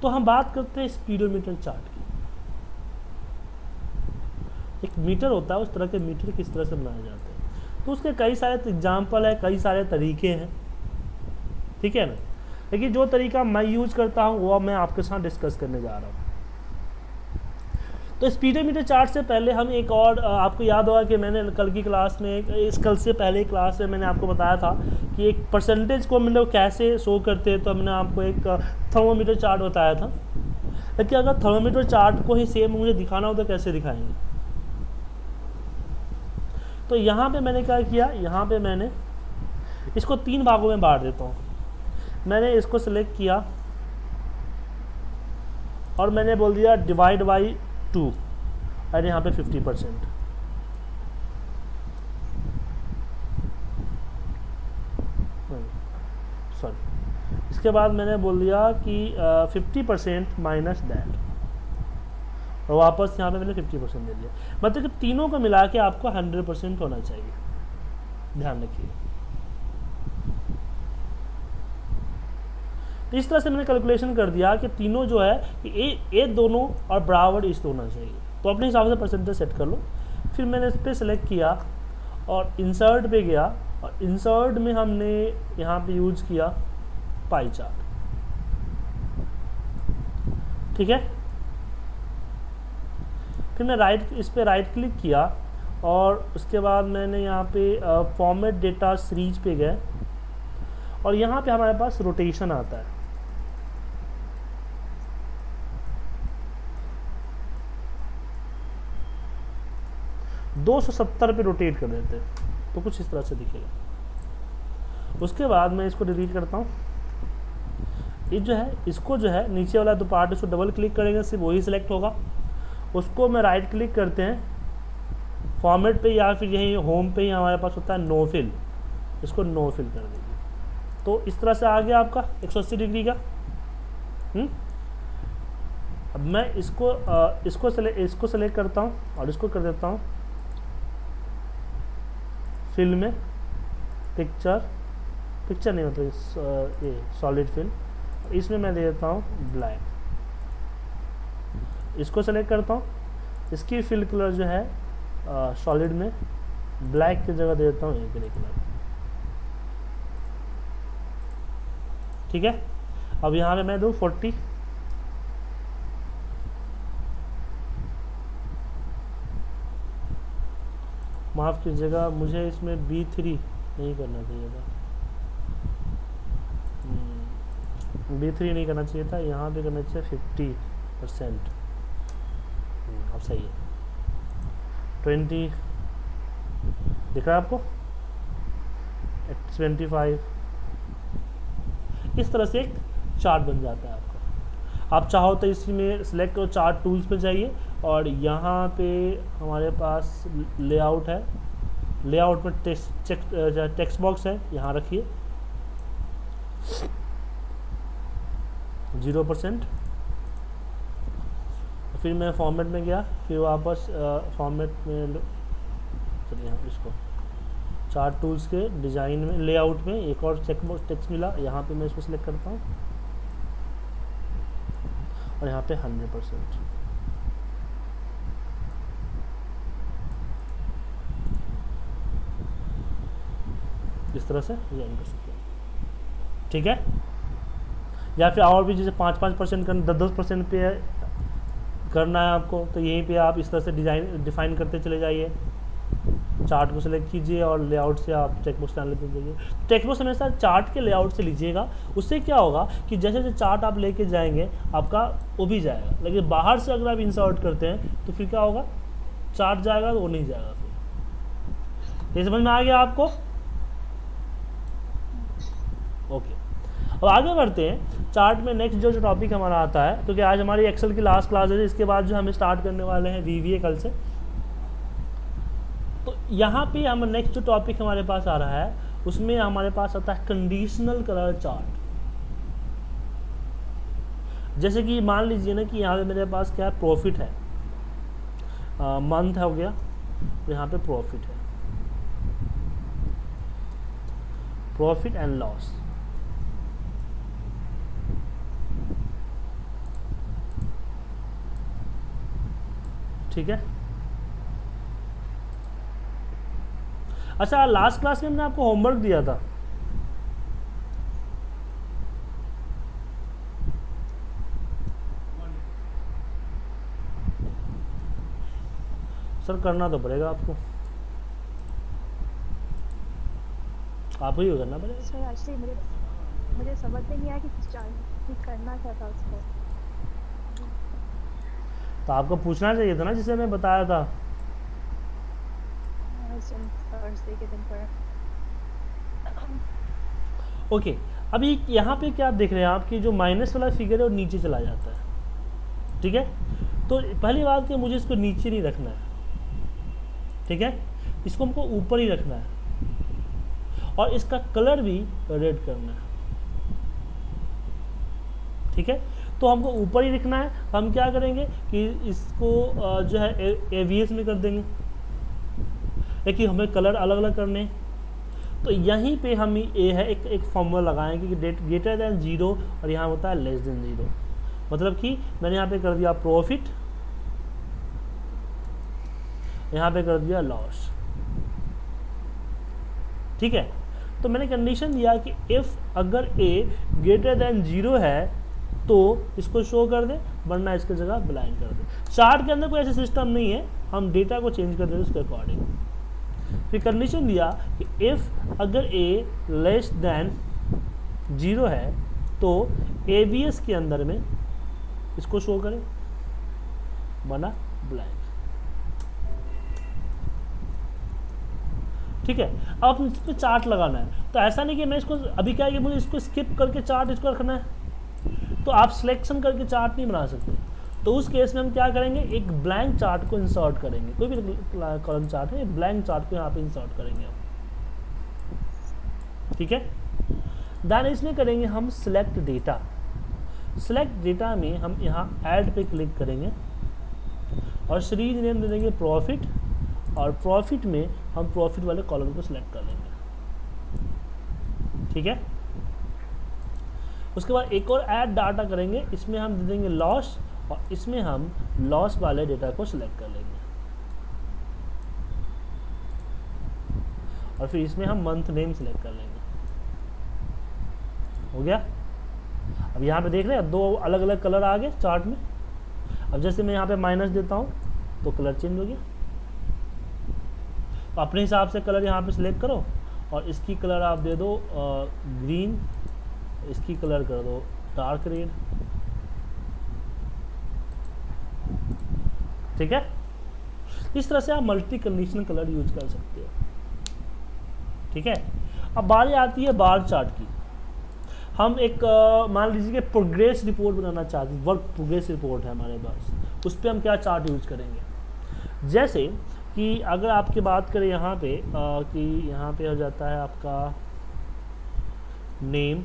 तो हम बात करते हैं स्पीडोमीटर चार्ट की। एक मीटर होता है, उस तरह के मीटर किस तरह से बनाए जाते हैं, तो उसके कई सारे एग्जाम्पल है, कई सारे तरीके हैं, ठीक है ना। लेकिन जो तरीका मैं यूज करता हूँ वो मैं आपके साथ डिस्कस करने जा रहा हूँ। तो स्पीडोमीटर चार्ट से पहले हम एक और, आपको याद होगा कि मैंने कल की क्लास में, कल से पहले क्लास में मैंने आपको बताया था कि एक परसेंटेज को हम लोग कैसे शो करते हैं। तो हमने आपको एक थर्मोमीटर चार्ट बताया था। लेकिन अगर थर्मोमीटर चार्ट को ही सेम मुझे दिखाना हो तो कैसे दिखाएंगे। तो यहाँ पे मैंने क्या किया, यहाँ पे मैंने इसको 3 भागों में बांट देता हूँ। मैंने इसको सिलेक्ट किया और मैंने बोल दिया डिवाइड बाई 2 और यहाँ पे 50%। सॉरी, इसके बाद मैंने बोल दिया कि 50% माइनस दैट, और वापस यहाँ पे मैंने 50% दे दिया। मतलब कि तीनों को मिला के आपको 100% होना चाहिए, ध्यान रखिए। तो इस तरह से मैंने कैलकुलेशन कर दिया कि तीनों जो है कि ए दोनों और बराबर इस होना चाहिए। तो अपने हिसाब से परसेंटेज सेट कर लो। फिर मैंने इस पर सेलेक्ट किया और इंसर्ट पे गया, और इंसर्ट में हमने यहाँ पे यूज किया पाई चार्ट, ठीक है। फिर मैं इस पर राइट क्लिक किया और उसके बाद मैंने यहाँ पे फॉर्मेट डेटा सीरीज पे गए, और यहाँ पे हमारे पास रोटेशन आता है। $270 पे रोटेट कर देते हैं तो कुछ इस तरह से दिखेगा। उसके बाद मैं इसको डिलीट करता हूँ। ये जो है, इसको जो है नीचे वाला 2 पार्ट, इसको डबल क्लिक करेंगे सिर्फ वही सिलेक्ट होगा। उसको मैं राइट क्लिक करते हैं फॉर्मेट पे, या फिर यही होम पे ही हमारे पास होता है नो फिल, इसको नो फिल कर दीजिए। तो इस तरह से आ गया आपका 180 डिग्री का। अब मैं इसको सेलेक्ट करता हूँ और इसको कर देता हूँ फिल में पिक्चर नहीं मतलब ये सॉलिड फिल, इसमें मैं दे देता हूँ ब्लैक। इसको सेलेक्ट करता हूँ, इसकी फिल कलर जो है सॉलिड में ब्लैक की जगह दे देता हूँ ये ग्रे कलर, ठीक है। अब यहाँ पे मैं दूँ 40, माफ़ कीजिएगा मुझे इसमें B3 नहीं करना चाहिए था, B3 नहीं करना चाहिए था, यहाँ पे करना चाहिए 50%। अब सही है। 20 दिख रहा है आपको, 25। इस तरह से एक चार्ट बन जाता है आपका। आप चाहो तो इसी में सिलेक्ट करो, चार्ट टूल्स पे जाइए और यहाँ पे हमारे पास लेआउट है, लेआउट में टेक्स्ट बॉक्स है, यहाँ रखिए 0%। फिर मैं फॉर्मेट में गया, फिर वापस फॉर्मेट में चलिए यहाँ इसको चार्ट टूल्स के डिज़ाइन में लेआउट में एक और टेक्स्ट मिला, यहाँ पे मैं इसको सिलेक्ट करता हूँ और यहाँ पे 100%। इस तरह से डिजाइन कर सकते हैं, ठीक है। या फिर और भी जैसे 5% करना, 10% पे करना है आपको, तो यहीं पे आप इस तरह से डिफाइन करते चले जाइए। चार्ट को सेलेक्ट कीजिए और लेआउट से आप टेक्स्ट बॉक्स डाल दीजिए। टेक्स्ट बॉक्स हमेशा चार्ट के लेआउट से लीजिएगा, उससे क्या होगा कि जैसे जैसे चार्ट आप लेके जाएंगे आपका वो भी जाएगा। लेकिन बाहर से अगर आप इंसर्ट करते हैं तो फिर क्या होगा, चार्ट जाएगा तो वो नहीं जाएगा। फिर ये समझ में आ गया आपको? ओके, अब आगे बढ़ते हैं चार्ट में। नेक्स्ट जो टॉपिक हमारा आता है, क्योंकि आज हमारी एक्सेल की लास्ट क्लास है, इसके बाद जो हमें स्टार्ट करने वाले हैं VBA कल से। तो यहाँ पे हम नेक्स्ट जो टॉपिक हमारे पास आ रहा है उसमें हमारे पास आता है कंडीशनल कलर चार्ट। जैसे कि मान लीजिए ना कि यहाँ पे मेरे पास क्या है, प्रॉफिट है, मंथ हो गया, तो यहाँ पे प्रॉफिट है, प्रॉफिट एंड लॉस। ठीक है। अच्छा, लास्ट क्लास में हमने आपको होमवर्क दिया था, सर करना तो पड़ेगा आपको, आपको ही करना पड़ेगा। सर एक्चुअली मुझे समझ में नहीं आया कि करना क्या था उसको। तो आपको पूछना चाहिए था ना, जिसे मैं बताया था। थर्सडे के दिन पर। ओके, अभी यहाँ पे क्या आप देख रहे हैं, आपकी जो माइनस वाला फिगर है वो नीचे चला जाता है, ठीक है। तो पहली बात कि मुझे इसको नीचे नहीं रखना है, ठीक है, इसको हमको ऊपर ही रखना है, और इसका कलर भी रेड करना है, ठीक है। तो हमको ऊपर ही रखना है। हम क्या करेंगे कि इसको जो है एवीएस में कर देंगे, लेकिन हमें कलर अलग अलग करने हैं। तो यहीं पे हम ए है एक फॉर्मूला लगाएंगे कि ग्रेटर देन 0 और यहाँ होता है लेस देन 0। मतलब कि मैंने यहाँ पे कर दिया प्रॉफिट, यहाँ पे कर दिया लॉस, ठीक है। तो मैंने कंडीशन दिया कि इफ़ अगर ए ग्रेटर देन 0 है तो इसको शो कर दे, वरना इसकी जगह ब्लाइंड कर दे। चार्ट के अंदर कोई ऐसा सिस्टम नहीं है, हम डेटा को चेंज कर देते उसके अकॉर्डिंग। फिर कंडीशन दिया कि इफ़ अगर ए लेस देन 0 है तो एवीएस के अंदर में इसको शो करें, वरना ब्लैंक, ठीक है। अब इस पर चार्ट लगाना है, तो ऐसा नहीं कि मैं इसको अभी क्या है कि मुझे इसको स्किप करके चार्ट इसको रखना है, तो आप सिलेक्शन करके चार्ट नहीं बना सकते। तो उस केस में हम क्या करेंगे, एक ब्लैंक चार्ट को इंसर्ट करेंगे, कोई भी कॉलम चार्ट है, ब्लैंक चार्ट को यहाँ पे इंसर्ट करेंगे हम, ठीक है। देन इसमें करेंगे हम सिलेक्ट डेटा। सिलेक्ट डेटा में हम यहाँ ऐड पे क्लिक करेंगे और सीरीज नेम दे देंगे प्रॉफिट, और प्रॉफिट में हम प्रॉफिट वाले कॉलम को सिलेक्ट कर लेंगे, ठीक है। उसके बाद एक और ऐड डाटा करेंगे, इसमें हम दे देंगे लॉस, और इसमें हम लॉस वाले डेटा को सिलेक्ट कर लेंगे, और फिर इसमें हम मंथ नेम सिलेक्ट कर लेंगे। हो गया। अब यहाँ पे देख रहे हैं दो अलग अलग कलर आ गए चार्ट में। अब जैसे मैं यहाँ पे माइनस देता हूँ तो कलर चेंज हो गया। तो अपने हिसाब से कलर यहाँ पे सिलेक्ट करो, और इसकी कलर आप दे दो ग्रीन, इसकी कलर कर दो डार्क रेड, ठीक है। इस तरह से आप मल्टी कंडीशनल कलर यूज कर सकते हो, ठीक है। अब बारी आती है बार चार्ट की। हम एक मान लीजिए कि प्रोग्रेस रिपोर्ट बनाना चाहते हैं, वर्क प्रोग्रेस रिपोर्ट है हमारे पास, उस पर हम क्या चार्ट यूज करेंगे। जैसे कि अगर आपकी बात करें यहाँ पे कि यहाँ पे हो जाता है आपका नेम,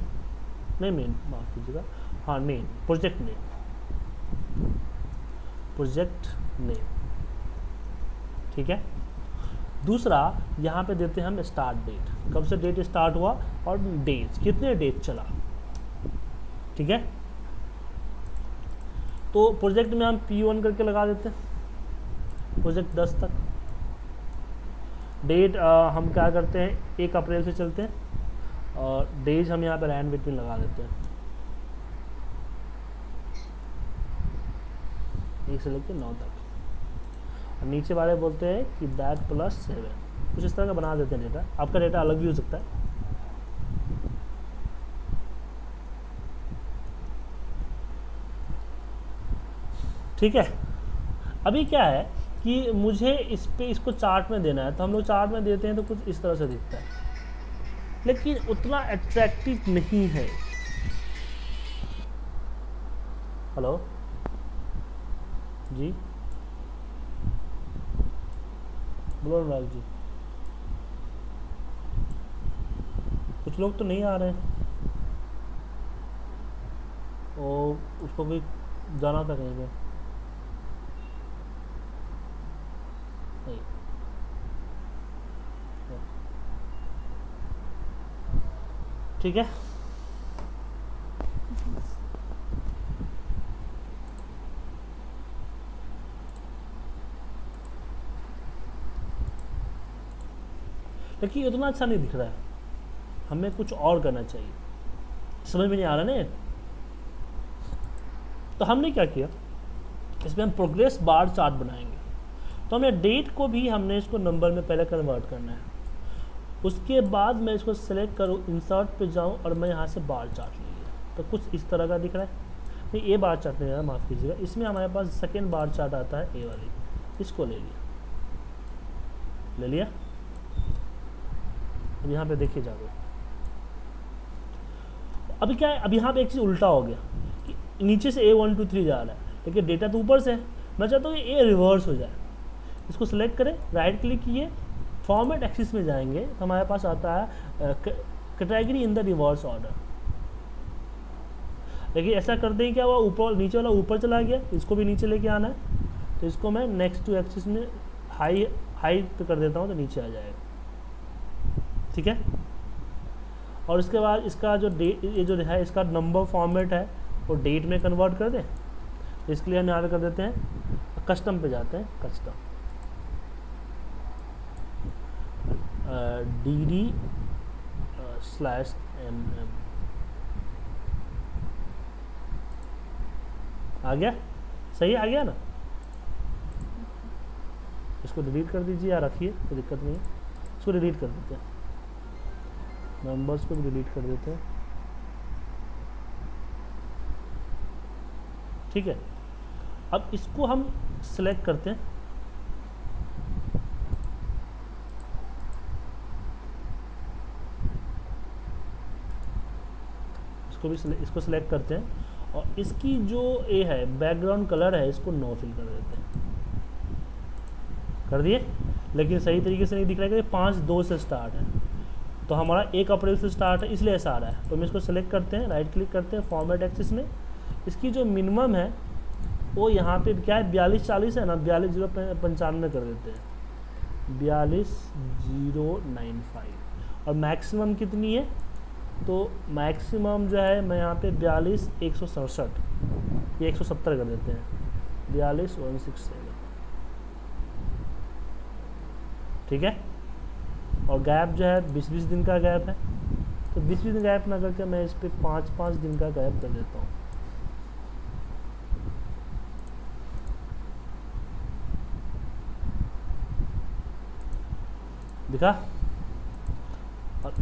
नहीं माफ कीजिएगा, हाँ name, project name, project name, ठीक है। दूसरा यहाँ पे देते हैं हम स्टार्ट डेट, कब से डेट स्टार्ट हुआ और डेज कितने डेट चला, ठीक है। तो प्रोजेक्ट में हम P1 करके लगा देते हैं, प्रोजेक्ट 10 तक। डेट हम क्या करते हैं 1 अप्रैल से चलते हैं, और डेज हम यहाँ पर रैंड बिटवीन लगा देते हैं 1 से लेकर 9 तक, और नीचे वाले बोलते हैं कि दैट +7, कुछ इस तरह का बना देते हैं डेटा। आपका डेटा अलग भी हो सकता है, ठीक है। अभी क्या है कि मुझे इस पे इसको चार्ट में देना है, तो हम लोग चार्ट में देते हैं तो कुछ इस तरह से दिखता है, लेकिन उतना अट्रैक्टिव नहीं है। हेलो जी, बोलो अनुराग जी, कुछ लोग तो नहीं आ रहे हैं, और उसको भी जाना था कहीं पे, नहीं, ठीक है। लेकिन इतना अच्छा नहीं दिख रहा है, हमें कुछ और करना चाहिए। समझ में नहीं आ रहा ना? तो हमने क्या किया, इसमें हम प्रोग्रेस बार चार्ट बनाएंगे। तो हमें डेट को भी हमने इसको नंबर में पहले कन्वर्ट करना है, उसके बाद मैं इसको सेलेक्ट करूँ, इंसर्ट पे जाऊँ और मैं यहाँ से बार चार्ट ले लिया। तो कुछ इस तरह का दिख रहा है। नहीं, ए बार चार्ट नहीं है, माफ़ कीजिएगा, इसमें हमारे पास सेकेंड बार चार्ट आता है, ए वाली, इसको ले लिया। अब यहाँ पे देखिए जाओ, अभी क्या है, अब यहाँ पे एक चीज़ उल्टा हो गया कि नीचे से ए 1 2 3 जा रहा है, लेकिन डेटा तो ऊपर से है। मैं चाहता हूँ ए रिवर्स हो जाए। इसको सेलेक्ट करें, राइट क्लिक किए, फॉर्मेट एक्सिस में जाएंगे तो हमारे पास आता है category in the reverse order. लेकिन ऐसा करते हैं क्या हुआ, ऊपर नीचे वाला ऊपर चला गया, इसको भी नीचे लेके आना है। तो इसको मैं नेक्स्ट टू एक्सिस में हाई पे कर देता हूँ तो नीचे आ जाएगा, ठीक है। और इसके बाद इसका जो डेट, ये जो है इसका नंबर फॉर्मेट है वो डेट में कन्वर्ट कर दें। तो इसके लिए हम यहाँ पे कर देते हैं, कस्टम पे जाते हैं, कस्टम dd/mm आ गया, सही आ गया ना। इसको डिलीट कर दीजिए या रखिए, कोई दिक्कत नहीं है। इसको डिलीट कर देते हैं, नंबर्स को भी डिलीट कर देते हैं, ठीक है। अब इसको हम सिलेक्ट करते हैं, इसको सिलेक्ट करते हैं और इसकी जो ए है बैकग्राउंड कलर है इसको नो फिल कर देते हैं, कर दिए। लेकिन सही तरीके से नहीं दिख रहा है कि 5/2 से स्टार्ट है, तो हमारा 1 अप्रैल से स्टार्ट है इसलिए ऐसा आ रहा है। तो हम इसको सेलेक्ट करते हैं, राइट क्लिक करते हैं, फॉर्मेट एक्सिस में इसकी जो मिनिमम है वो यहाँ पे क्या है 4240 है ना, 42,095 कर देते हैं, 42,095। और मैक्सिमम कितनी है, तो मैक्सिमम जो है मैं यहाँ पे 42,167 ये 170 कर देते हैं, 42,167, ठीक है। और गैप जो है 20-20 दिन का गैप है, तो 20-20 दिन गैप ना करके मैं इस पर 5-5 दिन का गैप कर देता हूँ। दिखा। और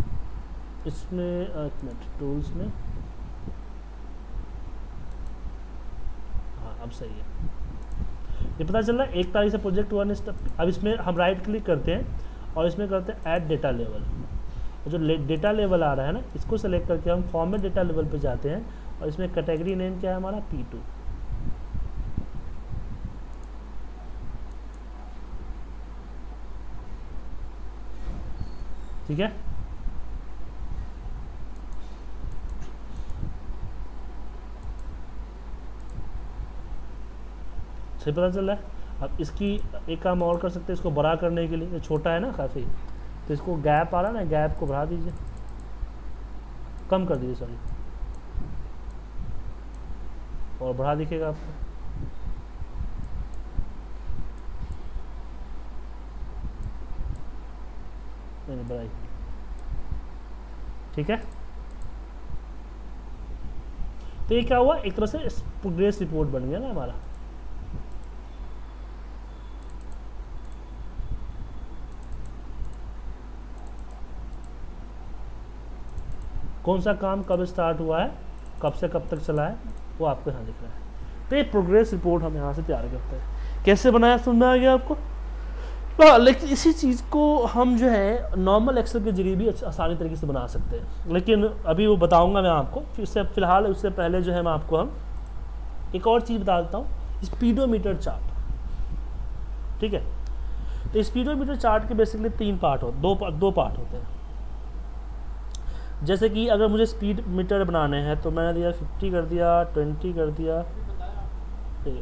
इसमें एक मिनट, टूल्स में, हाँ अब सही है, ये पता चल रहा है 1 तारीख से प्रोजेक्ट 1 स्टेप। अब इसमें हम राइट क्लिक करते हैं और इसमें करते हैं ऐड डेटा लेवल। जो डेटा लेवल आ रहा है ना, इसको सेलेक्ट करके हम फॉर्मेट डेटा लेवल पे जाते हैं और इसमें कैटेगरी नेम क्या है हमारा, P2, ठीक है। सही पता चल रहा है। अब इसकी एक काम और कर सकते हैं, इसको बड़ा करने के लिए, ये छोटा है ना काफ़ी, तो इसको गैप आ रहा है ना, गैप को बढ़ा दीजिए, कम कर दीजिए सॉरी, और बढ़ा दिखेगा आपको। नहीं बढ़ाई, ठीक है। तो ये क्या हुआ, एक तरह से प्रोग्रेस रिपोर्ट बन गया ना हमारा। कौन सा काम कब स्टार्ट हुआ है, कब से कब तक चला है, वो आपको यहाँ दिख रहा है। तो ये प्रोग्रेस रिपोर्ट हम यहाँ से तैयार करते हैं। कैसे बनाया, समझ में आ गया आपको। लेकिन इसी चीज़ को हम जो है नॉर्मल एक्सेल के जरिए भी आसानी तरीके से बना सकते हैं, लेकिन अभी वो बताऊंगा मैं आपको। फिलहाल उससे पहले जो है मैं आपको हम एक और चीज़ बता देता हूँ, स्पीडोमीटर चार्ट, ठीक है। तो स्पीडोमीटर चार्ट के बेसिकली 3 पार्ट हो, दो पार्ट होते हैं। जैसे कि अगर मुझे स्पीड मीटर बनाने हैं तो मैंने दिया 50 कर दिया, 20 कर दिया,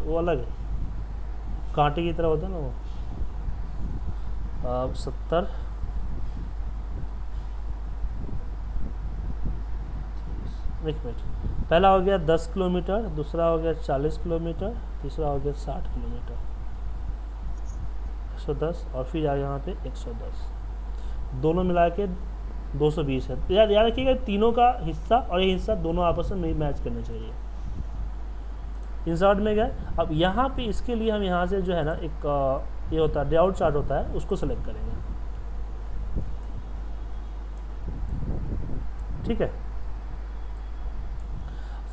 वो अलग है, कांटे की तरह होता है ना वो। 70, एक मिनट, पहला हो गया 10 किलोमीटर, दूसरा हो गया 40 किलोमीटर, तीसरा हो गया 60 किलोमीटर, 110, और फिर आ यहाँ पे 110। दोनों मिला के 220 है। तो याद रखिएगा तीनों का हिस्सा और ये हिस्सा दोनों आपस में मैच करना चाहिए। इंसर्ट में गए, अब यहाँ पे इसके लिए हम यहाँ से जो है ना एक ये होता है लेआउट चार्ट होता है, उसको सेलेक्ट करेंगे। ठीक है,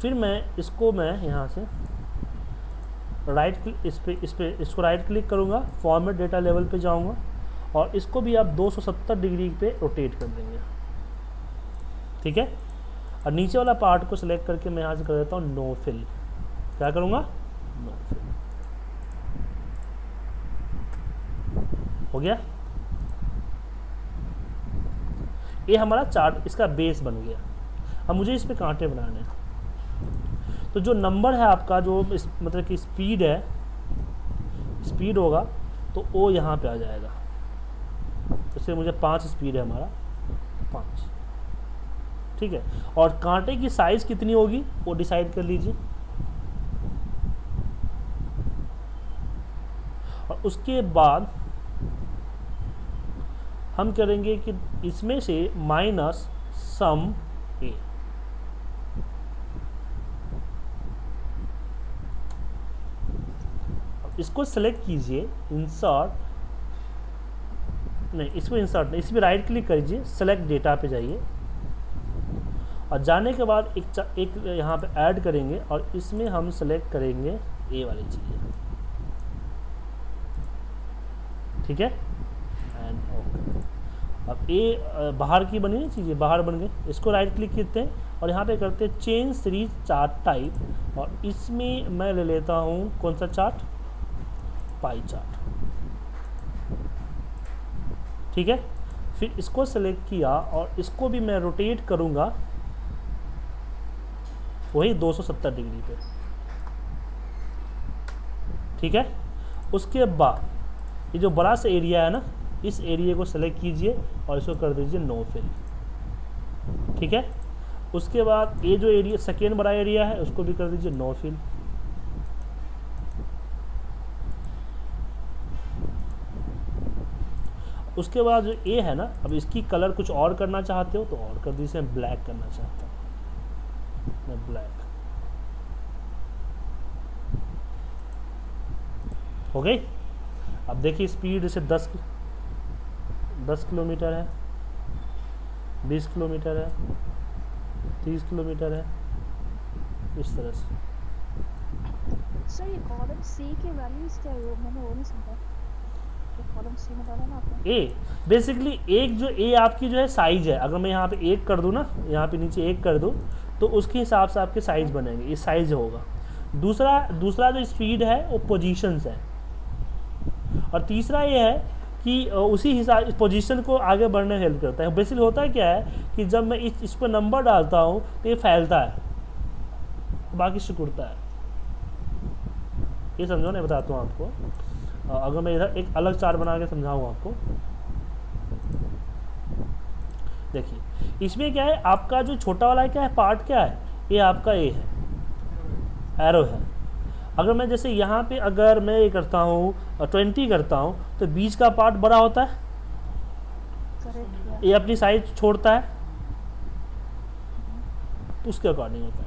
फिर मैं यहाँ से राइट क्लिक इसको राइट क्लिक करूँगा, फॉर्मेट डेटा लेवल पे जाऊँगा और इसको भी आप 270 डिग्री पे रोटेट कर देंगे। ठीक है, और नीचे वाला पार्ट को सिलेक्ट करके मैं यहाँ से कर देता हूँ नो फिल। क्या करूँगा? No fill. हो गया, ये हमारा चार्ट इसका बेस बन गया। अब मुझे इस पे कांटे बनाने हैं, तो जो नंबर है आपका जो मतलब कि स्पीड होगा तो वो यहाँ पे आ जाएगा। इससे मुझे 5 स्पीड है हमारा, 5। ठीक है, और कांटे की साइज़ कितनी होगी वो डिसाइड कर लीजिए। और उसके बाद हम करेंगे कि इसमें से माइनस सम ए। इसको सेलेक्ट कीजिए, इंसर्ट नहीं, इसमें इंसर्ट नहीं, इसमें राइट क्लिक करिए, सेलेक्ट डेटा पे जाइए और जाने के बाद एक यहाँ पे ऐड करेंगे और इसमें हम सेलेक्ट करेंगे ए वाली चीज़। ठीक है, एंड ओके। अब ए बाहर की बनी है चीज़ें, बाहर बन गए। इसको राइट क्लिक करते हैं और यहाँ पे करते हैं चेंज सीरीज चार्ट टाइप, और इसमें मैं ले लेता हूँ कौन सा चार्ट? Pie chart. ठीक है, फिर इसको सेलेक्ट किया और इसको भी मैं रोटेट करूँगा वही 270 डिग्री पे। ठीक है, उसके बाद ये जो बड़ा सा एरिया है ना, इस एरिया को सेलेक्ट कीजिए और इसको कर दीजिए नो फिल। ठीक है, उसके बाद ये जो एरिया सेकेंड बड़ा एरिया है उसको भी कर दीजिए नो फिल। उसके बाद जो ए है ना, अब इसकी कलर कुछ और करना चाहते हो तो और कर दीजिए। ब्लैक करना चाहता हूँ मैं, ब्लैक। हो गई। अब देखिए स्पीड जैसे 10 किलोमीटर है, 20 किलोमीटर है, 30 किलोमीटर है, इस तरह से। सर ये कॉलम सी के वैल्यूज क्या है? वो मैंने वो नहीं समझा। कॉलम सी में डाला ना आपने ए, बेसिकली एक जो ए आपकी जो है साइज है, अगर मैं यहाँ पे 1 कर दूँ ना, यहाँ पे नीचे 1 कर दूँ तो उसके हिसाब से आपके साइज बनेंगे, ये साइज होगा। दूसरा जो स्पीड है वो पोजीशंस है, और तीसरा ये है कि उसी हिसाब पोजीशन को आगे बढ़ने में हेल्प करता है। बेसिकली होता क्या है कि जब मैं इस पर नंबर डालता हूँ तो ये फैलता है, बाकी सिकुड़ता है। ये समझो, नहीं बताता हूँ आपको। अगर मैं इधर एक अलग चार्ट बना के समझाऊँ आपको, देखिए इसमें क्या है, आपका जो छोटा वाला क्या है पार्ट, क्या है ये आपका ए है, एरो है। अगर मैं जैसे यहाँ पे अगर मैं ये करता हूँ 20 करता हूँ तो बीच का पार्ट बड़ा होता है, ये अपनी साइज छोड़ता है, तो उसके अकॉर्डिंग होता है।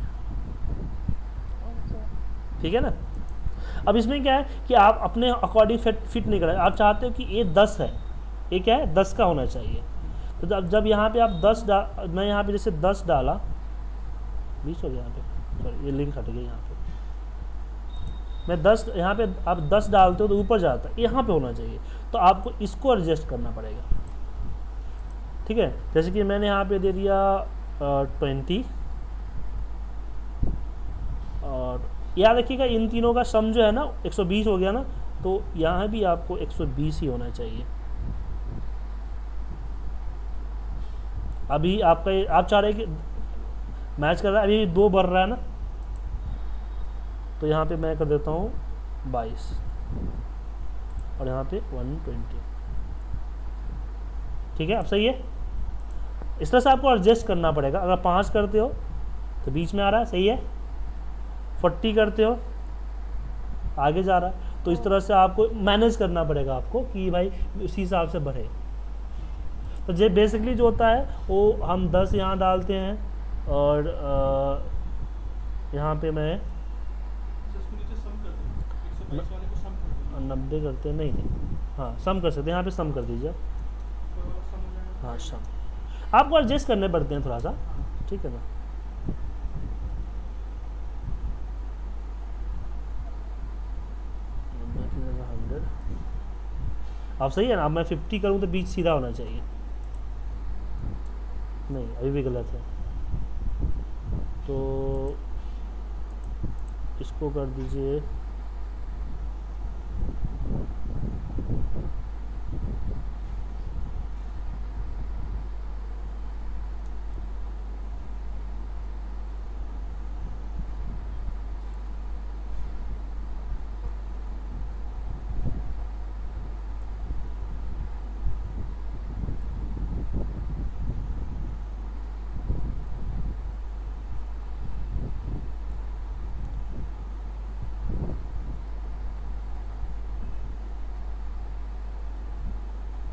ठीक है ना। अब इसमें क्या है कि आप अपने अकॉर्डिंग फिट नहीं करें। आप चाहते हो कि ये 10 है, ये क्या है 10 का होना चाहिए, तो जब यहाँ पे आप 10 मैं यहाँ पे जैसे 10 डाला, 20 हो गया यहाँ पे, सॉरी ये लिंक हट गया यहाँ पे। मैं 10 यहाँ पे आप 10 डालते हो तो ऊपर जाता है, यहाँ पे होना चाहिए, तो आपको इसको एडजस्ट करना पड़ेगा। ठीक है, जैसे कि मैंने यहाँ पे दे दिया 20, और याद रखिएगा इन तीनों का सम जो है ना 120 हो गया ना, तो यहाँ भी आपको 120 ही होना चाहिए। अभी आपका आप चाह रहे हैं कि मैच कर रहा है, अभी 2 बढ़ रहा है ना, तो यहाँ पे मैं कर देता हूँ 22 और यहाँ पे 120। ठीक है, अब सही है। इस तरह से आपको एडजस्ट करना पड़ेगा। अगर 5 करते हो तो बीच में आ रहा है, सही है। 40 करते हो आगे जा रहा है, तो इस तरह से आपको मैनेज करना पड़ेगा आपको कि भाई उसी हिसाब से बढ़े। तो ये बेसिकली जो होता है वो हम 10 यहाँ डालते हैं और यहाँ पे मैं 90 करते हैं, नहीं हाँ सम कर सकते हैं, यहाँ पे सम कर दीजिए हाँ सम। आपको एडजस्ट करने पड़ते हैं थोड़ा सा, ठीक है ना। आप सही है ना। अब मैं 50 करूँ तो बीच सीधा होना चाहिए, नहीं अभी भी गलत है, तो इसको कर दीजिए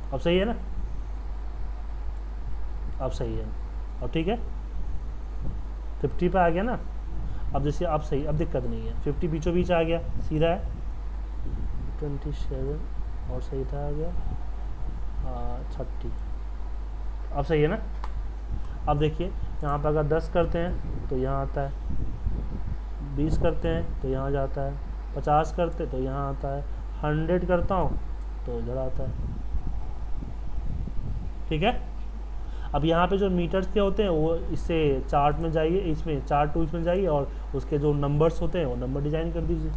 अब सही है ना, अब सही है, अब ठीक है 50 पे आ गया ना। अब जैसे अब सही, अब दिक्कत नहीं है, 50 बीचों बीच आ गया, सीधा है 27 और सही था आ गया 30, अब सही है ना। अब देखिए यहाँ पर अगर 10 करते हैं तो यहाँ आता है, 20 करते हैं तो यहाँ जाता है, 50 करते तो यहाँ आता है, 100 करता हूँ तो इधर आता है, ठीक है। अब यहाँ पे जो मीटर्स के होते हैं वो इससे चार्ट में जाइए, इसमें चार्ट टूल्स में जाइए और उसके जो नंबर्स होते हैं वो नंबर डिजाइन कर दीजिए।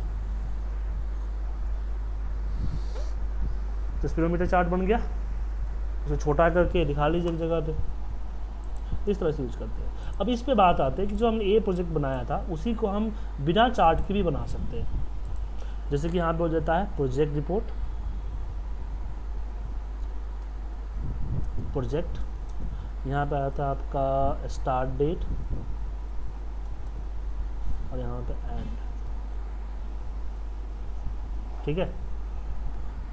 तो स्पीडोमीटर चार्ट बन गया, उसे छोटा करके दिखा लीजिए एक जगह पे, इस तरह से यूज करते हैं। अब इस पे बात आते हैं कि जो हमने ये प्रोजेक्ट बनाया था उसी को हम बिना चार्ट के भी बना सकते हैं। जैसे कि यहाँ पे हो जाता है प्रोजेक्ट रिपोर्ट, प्रोजेक्ट, यहाँ पे आता है आपका स्टार्ट डेट और यहाँ पे एंड, ठीक है।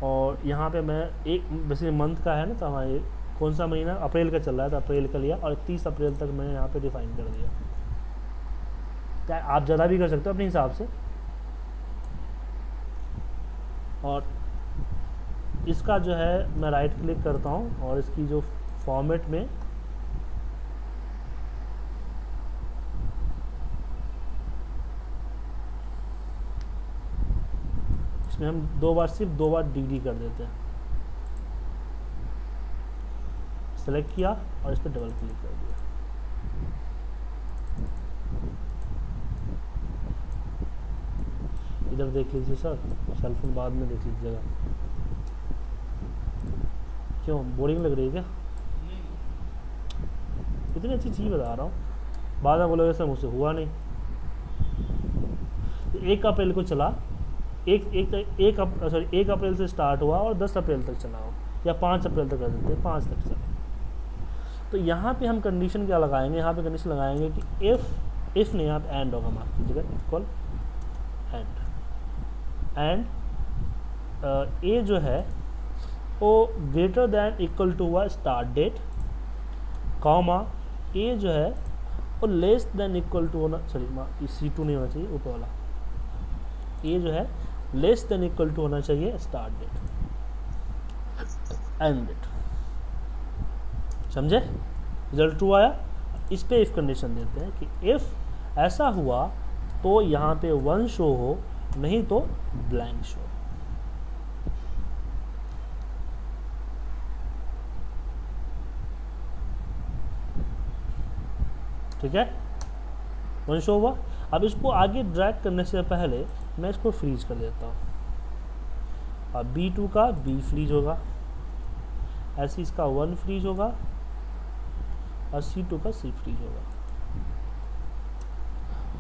और यहाँ पे मैं एक वैसे मंथ का है ना, तो हमारे कौन सा महीना अप्रैल का चल रहा है तो अप्रैल का लिया और 30 अप्रैल तक मैंने यहाँ पे डिफाइन कर दिया। क्या आप ज़्यादा भी कर सकते हो अपने हिसाब से। और इसका जो है मैं राइट क्लिक करता हूँ और इसकी जो फॉर्मेट में इसमें हम सिर्फ दो बार डिग्री कर देते हैं, सेलेक्ट किया और इस पर डबल क्लिक कर दिया। इधर देख लीजिए सर, सेलफोन बाद में देख लीजिएगा। क्यों बोरिंग लग रही है क्या? इतनी अच्छी चीज़ बता रहा हूँ, बाद में बोलोगे सर मुझसे हुआ नहीं। 1 अप्रैल को चला, एक अप्रैल से स्टार्ट हुआ और 10 अप्रैल तक चला हो, या 5 अप्रैल तक कर देते हैं, 5 तक चला। तो यहाँ पे हम कंडीशन क्या लगाएंगे, यहाँ पे कंडीशन लगाएंगे कि इफ़ नहीं, यहाँ पे एंड होगा, माफ कीजिएगा, इक्वल एंड ए जो है वो ग्रेटर दैन इक्वल टू हुआ स्टार्ट डेट, कॉमा ए जो है वो लेस देन इक्वल टू होना, सॉरी C2 नहीं होना चाहिए ऊपर वाला, ए जो है लेस देन इक्वल टू होना चाहिए स्टार्ट डेट, एंड डेट, समझे। रिजल्ट ट्रू आया। इस पे इफ कंडीशन देते हैं कि इफ ऐसा हुआ तो यहाँ पे 1 शो हो, नहीं तो ब्लैंक शो। ठीक है, 1 शो हुआ। अब इसको आगे ड्रैग करने से पहले मैं इसको फ्रीज कर देता हूँ। अब B2 का B फ्रीज होगा, ऐसे इसका 1 फ्रीज होगा और C2 का C फ्रीज होगा,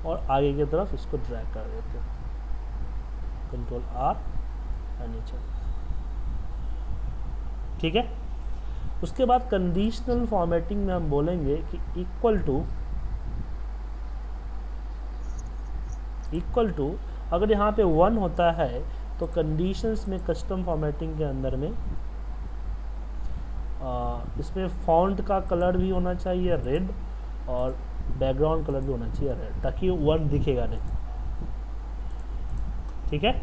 और आगे की तरफ इसको ड्रैग कर देते हैं, कंट्रोल R और नीचे। ठीक है, उसके बाद कंडीशनल फॉर्मेटिंग में हम बोलेंगे कि इक्वल टू अगर यहाँ पे 1 होता है तो कंडीशंस में कस्टम फॉर्मेटिंग के अंदर में इसमें फॉन्ट का कलर भी होना चाहिए रेड और बैकग्राउंड कलर भी होना चाहिए रेड, ताकि वन दिखेगा नहीं। ठीक है,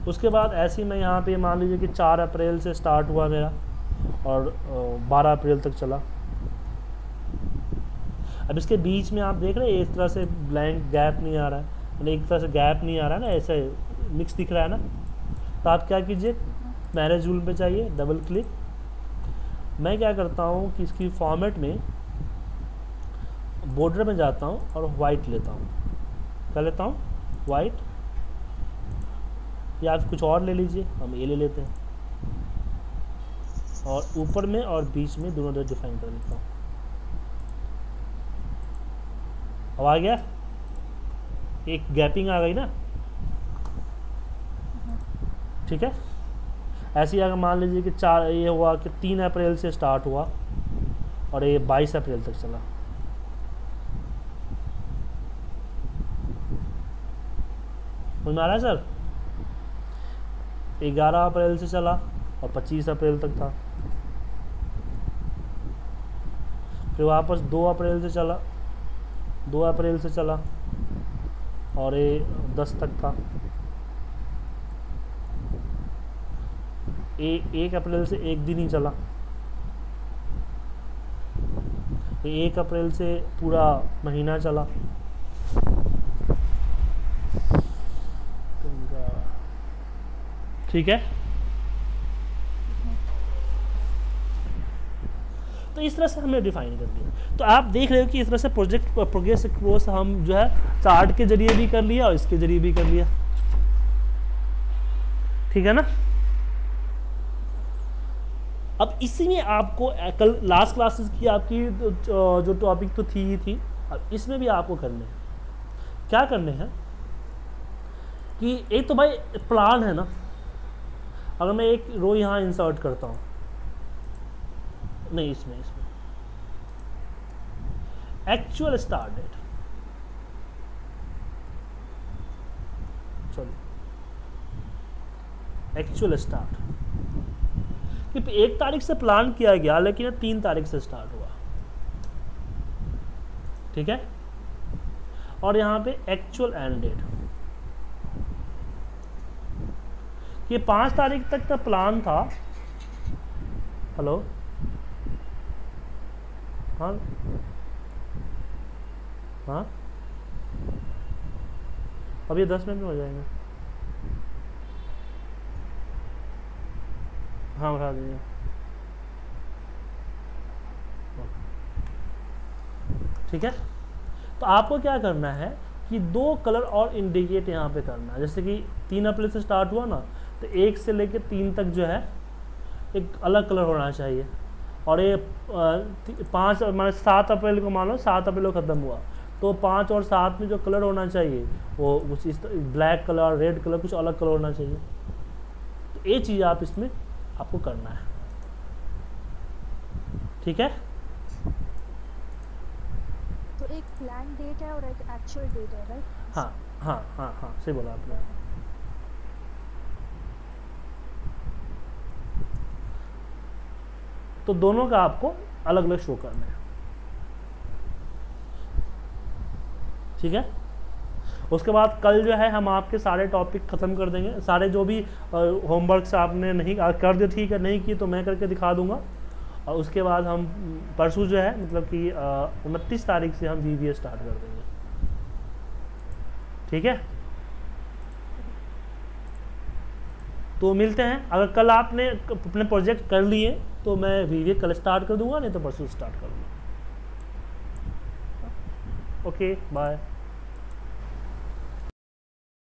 उसके बाद ऐसे ही मैं यहाँ पे मान लीजिए कि 4 अप्रैल से स्टार्ट हुआ मेरा और 12 अप्रैल तक चला। अब इसके बीच में आप देख रहे हैं इस तरह से ब्लैंक गैप नहीं आ रहा है, मतलब एक तरह से गैप नहीं आ रहा है ना, ऐसे मिक्स दिख रहा है ना। तो आप क्या कीजिए, मैनेज रूल पे चाहिए, डबल क्लिक। मैं क्या करता हूँ कि इसकी फॉर्मेट में बॉर्डर में जाता हूँ और वाइट लेता हूँ। क्या लेता हूँ? वाइट, या आप कुछ और ले लीजिए, हम ये ले लेते हैं, और ऊपर में और बीच में दोनों तरफ डिफाइन कर देता हूँ। अब आ गया, एक गैपिंग आ गई ना। ठीक है, ऐसे ही अगर मान लीजिए कि ये हुआ कि 3 अप्रैल से स्टार्ट हुआ और ये 22 अप्रैल तक चला। समझ में आ रहा है सर? 11 अप्रैल से चला और 25 अप्रैल तक था। फिर वापस 2 अप्रैल से चला, 2 अप्रैल से चला और ये 10 तक था। 1 अप्रैल से एक दिन ही चला। 1 अप्रैल से पूरा महीना चला। ठीक है, तो इस तरह से हमने डिफाइन कर दिया। तो आप देख रहे हो कि इस तरह से प्रोजेक्ट प्रोग्रेस अक्रॉस हम जो है चार्ट के जरिए भी कर लिया और इसके जरिए भी कर लिया। ठीक है ना। अब इसी में आपको कल लास्ट क्लासेस की आपकी जो टॉपिक तो थी ही थी, अब इसमें भी आपको करने हैं। क्या करने हैं कि एक तो भाई प्लान है ना, अगर मैं एक रो यहाँ इंसर्ट करता हूँ, नहीं इसमें एक्चुअल स्टार्ट डेट, चलो एक्चुअल स्टार्ट कि 1 तारीख से प्लान किया गया लेकिन 3 तारीख से स्टार्ट हुआ। ठीक है, और यहाँ पे एक्चुअल एंड डेट कि 5 तारीख तक का प्लान था। हेलो, हाँ हाँ, अब ये 10 मिनट में हो जाएंगे। हाँ उठा दीजिए। ठीक है, तो आपको क्या करना है कि 2 कलर और इंडिकेट यहाँ पे करना है। जैसे कि 3 अप्रैल से स्टार्ट हुआ ना, तो 1 से लेकर 3 तक जो है एक अलग कलर होना चाहिए। और ये 5 मान 7 अप्रैल को मान लो 7 अप्रैल को ख़त्म हुआ, तो 5 और 7 में जो कलर होना चाहिए वो कुछ इस ब्लैक कलर, रेड कलर, कुछ अलग कलर होना चाहिए। तो ये चीज़ आप इसमें आपको करना है। ठीक है, तो एक प्लान डेट है और एक एक्चुअल डेट है, राइट? हाँ हाँ हाँ हाँ, सही बोला आपने। तो दोनों का आपको अलग अलग शो करना है। ठीक है, उसके बाद कल जो है हम आपके सारे टॉपिक ख़त्म कर देंगे। सारे जो भी होमवर्क आपने नहीं कर दिए, ठीक है, नहीं की तो मैं करके दिखा दूंगा। और उसके बाद हम परसों जो है मतलब कि 29 तारीख से हम VBA स्टार्ट कर देंगे। ठीक है, तो मिलते हैं। अगर कल आपने अपने प्रोजेक्ट कर लिए तो मैं VBA कल स्टार्ट कर दूंगा, नहीं तो परसों स्टार्ट कर दूंगा। Okay, bye.